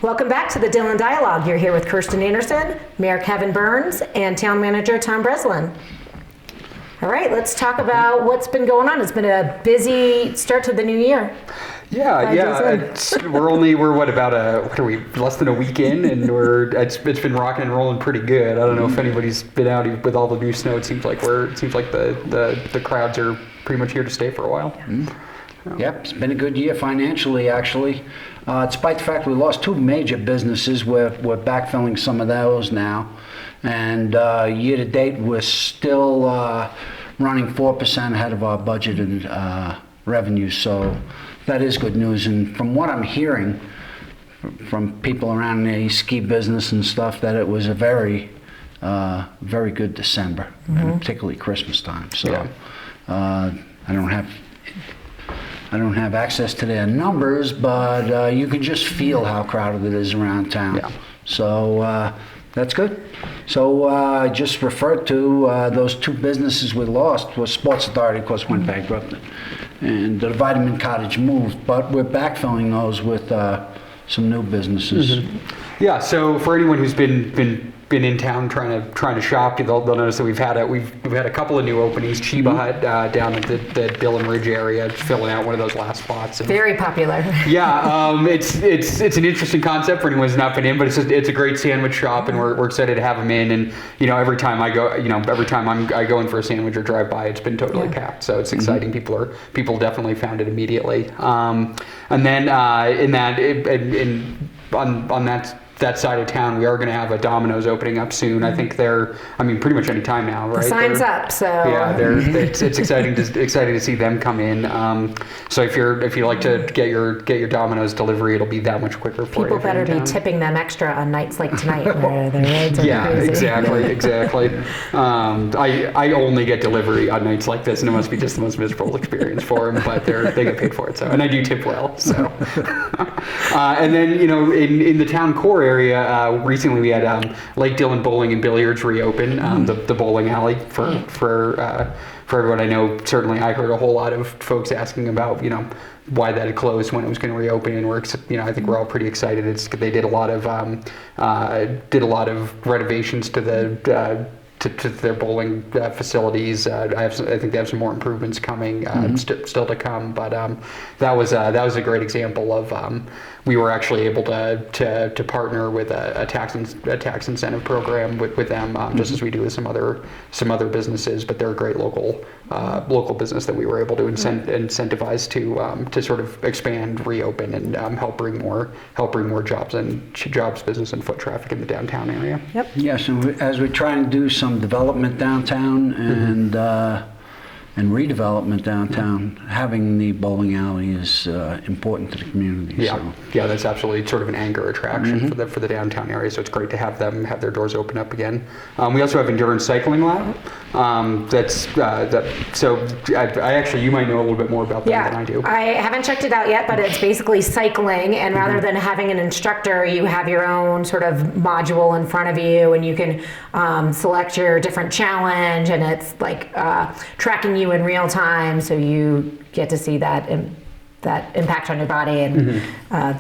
Welcome back to the Dillon Dialogue. You're here with Kerstin Anderson, Mayor Kevin Burns, and Town Manager Tom Breslin. All right, let's talk about what's been going on. It's been a busy start to the new year. We're less than a week in, and it's been rocking and rolling pretty good. I don't know if anybody's been out with all the new snow. It seems like the crowds are pretty much here to stay for a while. Yep, it's been a good year financially, actually. Despite the fact we lost two major businesses, we're backfilling some of those now. And year to date, we're still running 4% ahead of our budgeted revenue. So that is good news. And from what I'm hearing from people around the ski business and stuff, that it was a very good December, and particularly Christmas time. So I don't have access to their numbers, but you can just feel how crowded it is around town. Yeah. So that's good. So I just referred to those two businesses we lost. Well, Sports Authority, of course, went bankrupt, and the Vitamin Cottage moved, but we're backfilling those with some new businesses. Yeah. So for anyone who's been in town trying to shop, they'll notice that we've had a couple of new openings. Chiba Hut down at the Dillon Ridge area, filling out one of those last spots. And Very popular. Yeah, it's an interesting concept for anyone who's not been in, but it's a great sandwich shop, and we're excited to have them in. And every time I go in for a sandwich or drive by, it's been totally packed. So it's exciting. People definitely found it immediately. And then on that side of town, we are going to have a Domino's opening up soon. I think pretty much any time now, right? The sign's up, so yeah, it's exciting to see them come in. So if you like to get your Domino's delivery, it'll be that much quicker for you. People better be tipping them extra on nights like tonight where the roads are crazy. Exactly. I only get delivery on nights like this, and it must be just the most miserable experience for them. But they get paid for it, so, and I do tip well. So, and then in the town core area, recently we had Lake Dillon Bowling and Billiards reopen, the bowling alley for everyone. I know certainly I heard a whole lot of folks asking about why that had closed when it was going to reopen, and I think we're all pretty excited. They did a lot of renovations to their bowling facilities. I think they have some more improvements coming, still to come. But that was a great example of we were actually able to partner with a tax incentive program with them, just as we do with some other businesses. But they're a great local business that we were able to incentivize to sort of expand, reopen, and help bring more jobs, business, and foot traffic in the downtown area. Yep. Yes, and as we try and do some development downtown and redevelopment downtown, having the bowling alley is important to the community. Yeah, that's absolutely sort of an anchor attraction for the downtown area. So it's great to have them have their doors open up again. We also have Endurance Cycling Lab. You might know a little bit more about that than I do. I haven't checked it out yet, but it's basically cycling, and rather than having an instructor, you have your own sort of module in front of you, and you can select your different challenge, and it's like tracking you in real time, so you get to see that impact on your body and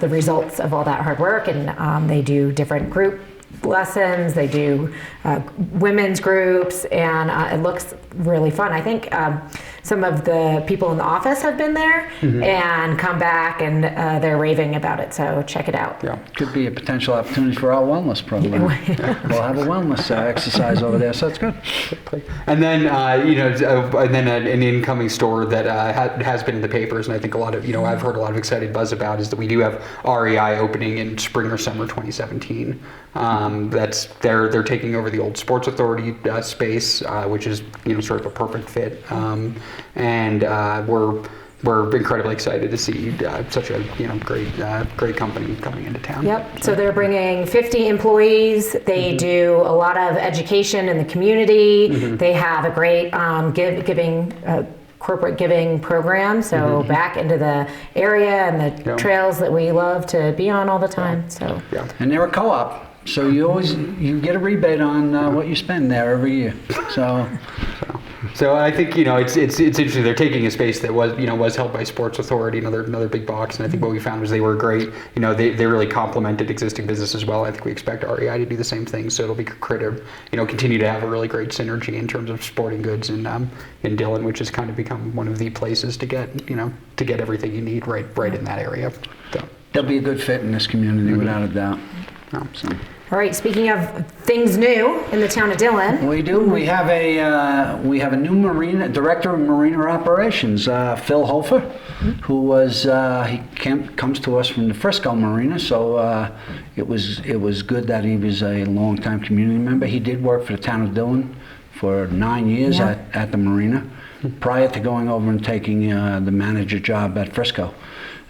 the results of all that hard work. And they do different group lessons, they do women's groups, and it looks really fun. I think some of the people in the office have been there and come back, and they're raving about it, so check it out. Yeah, could be a potential opportunity for our wellness program. We'll have a wellness exercise over there, so it's good. And then an incoming store that has been in the papers, and I think a lot of I've heard a lot of excited buzz about, is that we do have REI opening in spring or summer 2017. They're taking over the old Sports Authority space, which is sort of a perfect fit, and we're incredibly excited to see such a great company coming into town. Yep. So they're bringing 50 employees. They do a lot of education in the community. They have a great corporate giving program, so back into the area and the trails that we love to be on all the time. So and they're a co-op. So you get a rebate on what you spend there every year. So So I think it's interesting. They're taking a space that was held by Sports Authority, another big box, and I think what we found was they were great. They really complemented existing business as well. I think we expect REI to do the same thing. So it'll be creative. Continue to have a really great synergy in terms of sporting goods in Dillon, which has kind of become one of the places to get everything you need right in that area. So. They'll be a good fit in this community, without a doubt. So. All right. Speaking of things new in the town of Dillon, we do. We have a new director of marina operations, Phil Hofer, who was comes to us from the Frisco Marina. So it was good that he was a longtime community member. He did work for the town of Dillon for 9 years at the marina, prior to going over and taking the manager job at Frisco.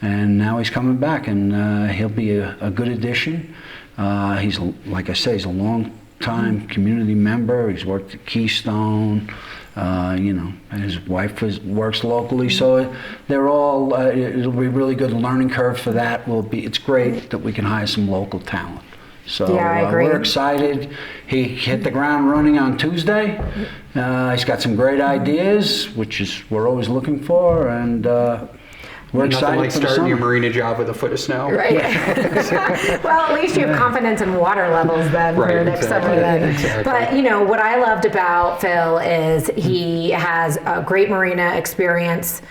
And now he's coming back, and he'll be a good addition. He's, like I say, he's a long-time community member. He's worked at Keystone, and his wife works locally. So they're all, it'll be a really good learning curve for that. It's great that we can hire some local talent. So I agree. We're excited. He hit the ground running on Tuesday. He's got some great ideas, which is we're always looking for, and we're excited like for the starting summer. your marina job with a foot of snow. right? Well, at least you have confidence in water levels then for next summer. Then. Exactly. But what I loved about Phil is he has a great marina experience.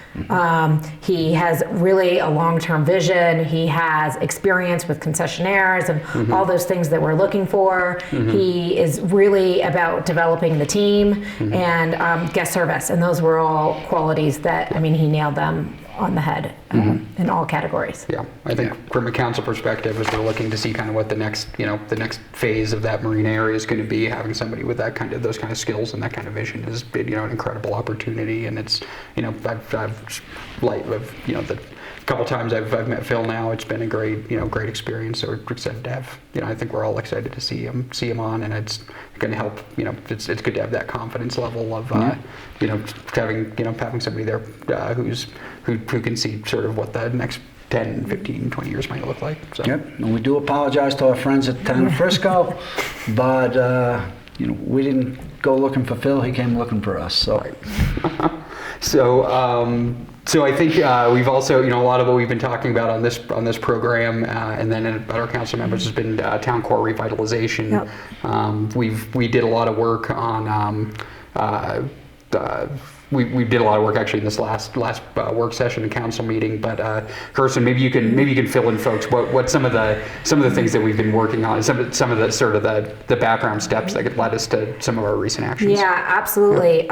He has really a long-term vision. He has experience with concessionaires and all those things that we're looking for. He is really about developing the team and guest service, and those were all qualities that he nailed them on the head in all categories. Yeah, I think from a council perspective, as we're looking to see kind of what the next phase of that marina area is going to be, having somebody with those kind of skills and that kind of vision is an incredible opportunity. And it's the couple times I've met Phil now, it's been a great experience. So we're excited to have I think we're all excited to see him on, and it's going to help. It's good to have that confidence level of having somebody there who can see sort of what the next 10, 15, 20 years might look like. So. Yep, and we do apologize to our friends at the town of Frisco, but we didn't go looking for Phil; he came looking for us. So, So I think we've also, a lot of what we've been talking about on this program, and then at our council members, has been town core revitalization. Yep. We did a lot of work on. We did a lot of work actually in this last work session and council meeting. But Kerstin, maybe you can fill in folks what some of the things that we've been working on, some of the sort of the background steps that could lead us to some of our recent actions. Yeah, absolutely.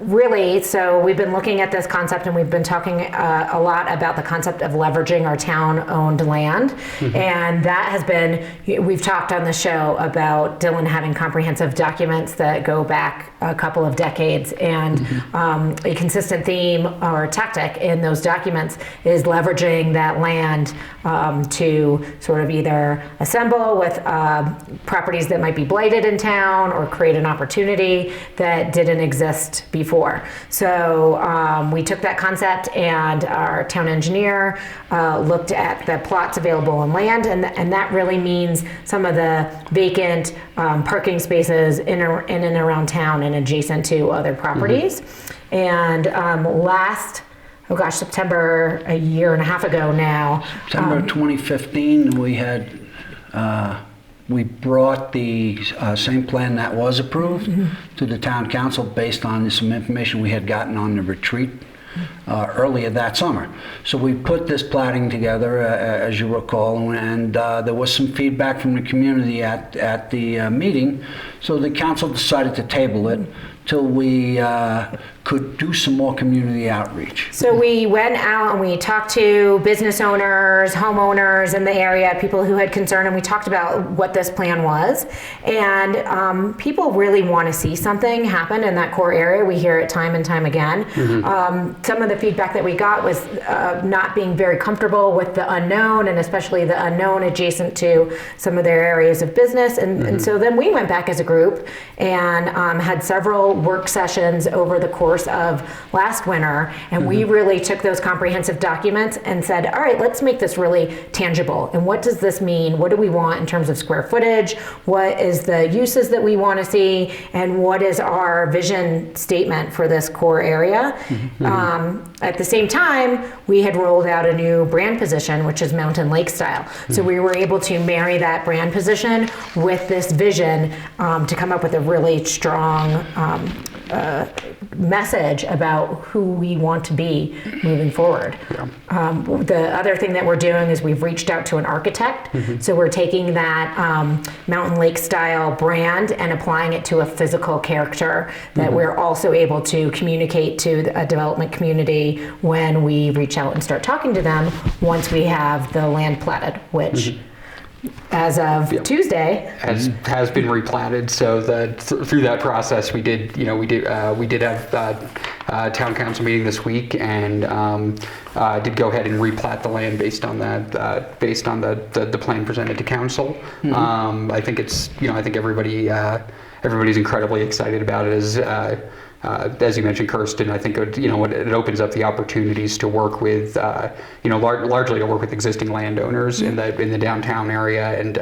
Really, so we've been looking at this concept, and we've been talking a lot about the concept of leveraging our town-owned land, and that has been. We've talked on the show about Dillon having comprehensive documents that go back a couple of decades, and a consistent theme or tactic in those documents is leveraging that land to sort of either assemble with properties that might be blighted in town or create an opportunity that didn't exist before. So we took that concept, and our town engineer looked at the plots available on land, and that really means some of the vacant parking spaces in and around town and adjacent to other properties. And September, a year and a half ago now. September 2015, we brought the same plan that was approved to the town council based on some information we had gotten on the retreat earlier that summer. So we put this platting together, as you recall, and there was some feedback from the community at the meeting, so the council decided to table it till we could do some more community outreach. So we went out and we talked to business owners, homeowners in the area, people who had concern, and we talked about what this plan was. And people really want to see something happen in that core area. We hear it time and time again. Some of the feedback that we got was not being very comfortable with the unknown, and especially the unknown adjacent to some of their areas of business. And so then we went back as a group and had several several work sessions over the course of last winter, and we really took those comprehensive documents and said, all right, let's make this really tangible. And what does this mean? What do we want in terms of square footage? What is the uses that we want to see? And what is our vision statement for this core area? At the same time, we had rolled out a new brand position, which is Mountain Lake Style. So we were able to marry that brand position with this vision to come up with a really strong message about who we want to be moving forward. The other thing that we're doing is we've reached out to an architect. So we're taking that Mountain Lake Style brand and applying it to a physical character that we're also able to communicate to a development community when we reach out and start talking to them once we have the land platted, which as of Tuesday has been replatted. So that through that process, we did have town council meeting this week, and did go ahead and replat the land based on that, based on the plan presented to council. I think it's I think everybody's incredibly excited about it. As you mentioned, Kerstin, I think it opens up the opportunities to work with, largely to work with existing landowners in the downtown area, and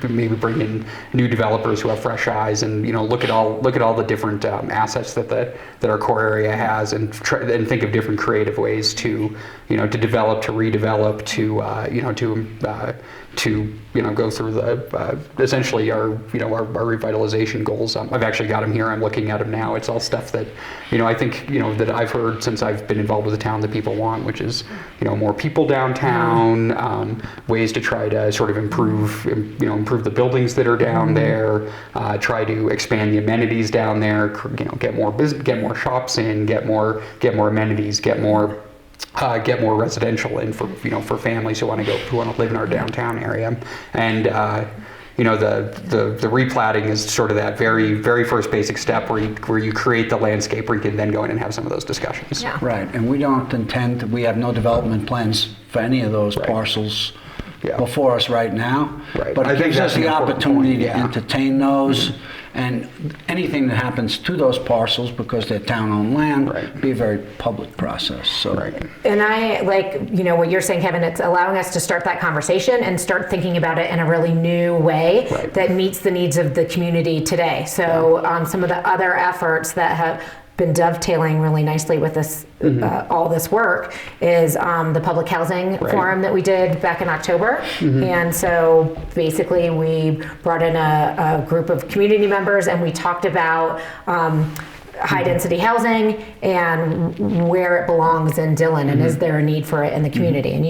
maybe bring in new developers who have fresh eyes, and look at all the different assets that our core area has, and think of different creative ways to develop, to redevelop, to go through the essentially our revitalization goals. I've actually got them here. I'm looking at them now. It's all stuff that I think that I've heard since I've been involved with the town that people want, which is more people downtown, ways to try to sort of improve the buildings that are down there, try to expand the amenities down there, get more shops in, get more amenities, get more residential in for families who want to live in our downtown area. And the replatting is sort of that very, very first basic step where you create the landscape where you can then go in and have some of those discussions. Yeah. Right, and we have no development plans for any of those parcels before us right now. Right. But it gives us the opportunity to point, entertain those, and anything that happens to those parcels, because they're town-owned land, be a very public process. So. Right. And I like, what you're saying, Kevin, it's allowing us to start that conversation and start thinking about it in a really new way that meets the needs of the community today. So some of the other efforts that have been dovetailing really nicely with this, all this work, is the public housing forum that we did back in October. And so basically we brought in a group of community members, and we talked about high density housing and where it belongs in Dillon, and is there a need for it in the community? And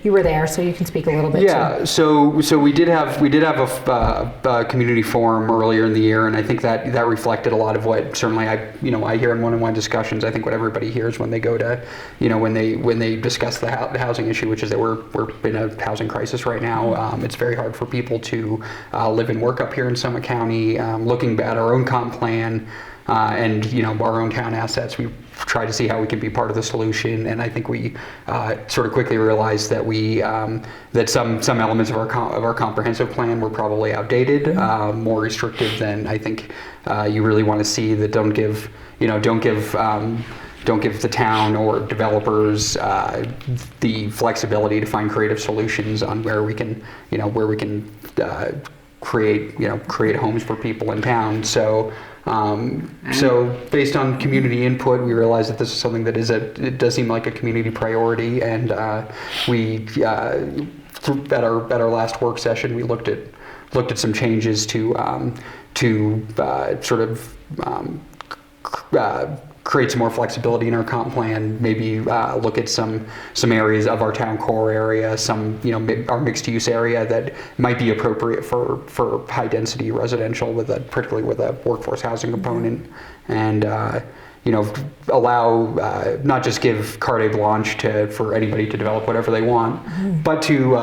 you were there, so you can speak a little bit. So we did have a community forum earlier in the year, and I think that reflected a lot of what certainly I hear in one-on-one discussions. I think what everybody hears when they go to when they discuss the housing issue, which is that we're in a housing crisis right now. It's very hard for people to live and work up here in Summit County. Looking at our own comp plan. And our own town assets, we try to see how we can be part of the solution. And I think we sort of quickly realized that that some elements of our comprehensive plan were probably outdated, more restrictive than I think you really want to see. That don't give the town or developers the flexibility to find creative solutions on where we can create homes for people in town. So based on community input, we realized that this is something that it does seem like a community priority, and we at our last work session we looked at some changes to sort of create some more flexibility in our comp plan, maybe look at some areas of our town core area, our mixed use area that might be appropriate for high density residential, particularly with a workforce housing component, and allow not just give carte blanche for anybody to develop whatever they want, but to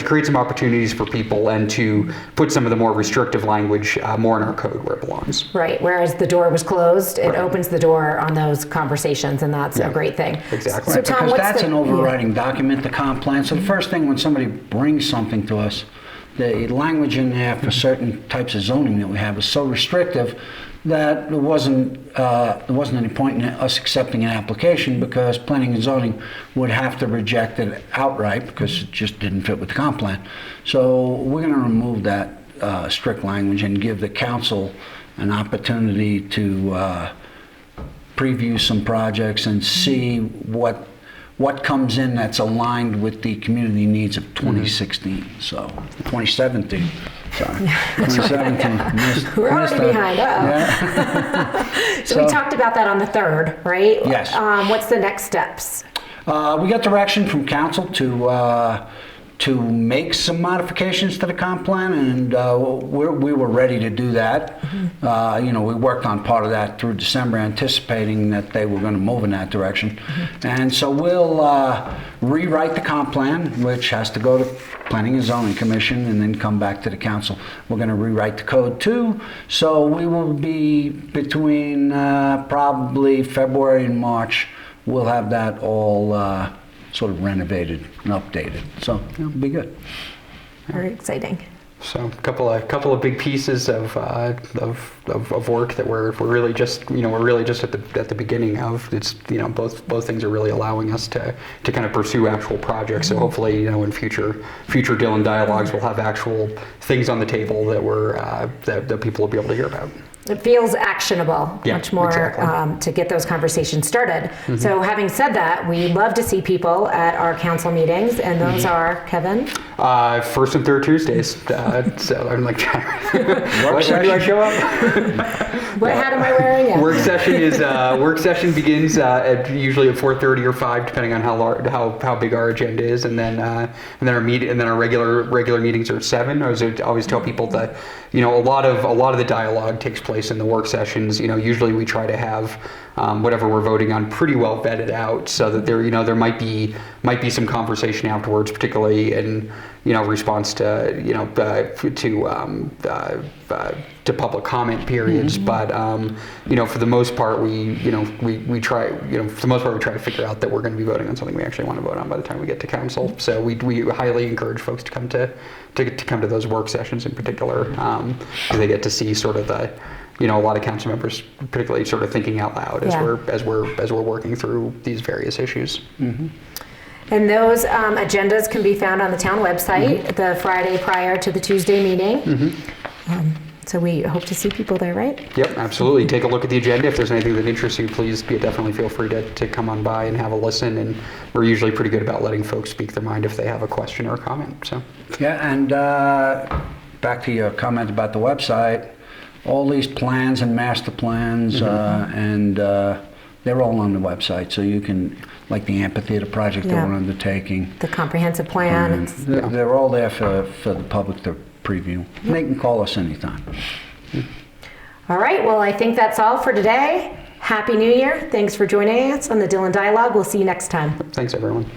create some opportunities for people, and to put some of the more restrictive language more in our code where it belongs. Right. Whereas the door was closed, it opens the door on those conversations, and that's a great thing. Exactly. So Tom, because that's an overriding document, the comp plan. So the first thing when somebody brings something to us, the language in there for certain types of zoning that we have is so restrictive that there wasn't any point in us accepting an application, because planning and zoning would have to reject it outright because it just didn't fit with the comp plan. So we're going to remove that strict language and give the council an opportunity to preview some projects and see what comes in that's aligned with the community needs of 2016. So 2017. Sorry. 2017. We're already behind. Yeah. So we talked about that on the 3rd, right? Yes. What's the next steps? We got direction from council to make some modifications to the comp plan, and we were ready to do that. We worked on part of that through December, anticipating that they were going to move in that direction. And so we'll rewrite the comp plan, which has to go to Planning and Zoning Commission and then come back to the council. We're going to rewrite the code too, so we will be between probably February and March. We'll have that all sort of renovated and updated, so it'll be good. Very exciting. So a couple of big pieces of work that we're really just at the beginning of. It's both things are really allowing us to kind of pursue actual projects. So hopefully in future Dillon dialogues we'll have actual things on the table that people will be able to hear about. It feels actionable, much more exactly. to get those conversations started. So having said that, we love to see people at our council meetings, and those are, Kevin? First and third Tuesdays. So I'm like, when do I show up? What hat am I wearing? Work session begins usually at 4:30 or 5, depending on how big our agenda is, and then our regular meetings are at 7. I always tell people that a lot of the dialogue takes place in the work sessions. Usually we try to have whatever we're voting on pretty well vetted out, so that there might be some conversation afterwards, particularly in response to public comment periods. But for the most part we try to figure out that we're going to be voting on something we actually want to vote on by the time we get to council. So we highly encourage folks to come to those work sessions in particular, because they get to see sort of a lot of council members particularly sort of thinking out loud as we're working through these various issues. And those agendas can be found on the town website the Friday prior to the Tuesday meeting. So we hope to see people there, right? Yep, absolutely. Take a look at the agenda. If there's anything that interests you, please definitely feel free to come on by and have a listen. And we're usually pretty good about letting folks speak their mind if they have a question or a comment. So. Yeah, and back to your comment about the website, all these plans and master plans, they're all on the website, so you can, like the amphitheater project that we're undertaking. The comprehensive plan. They're all there for the public to preview. They can call us anytime. All right, well, I think that's all for today. Happy New Year. Thanks for joining us on the Dillon Dialogue. We'll see you next time. Thanks, everyone.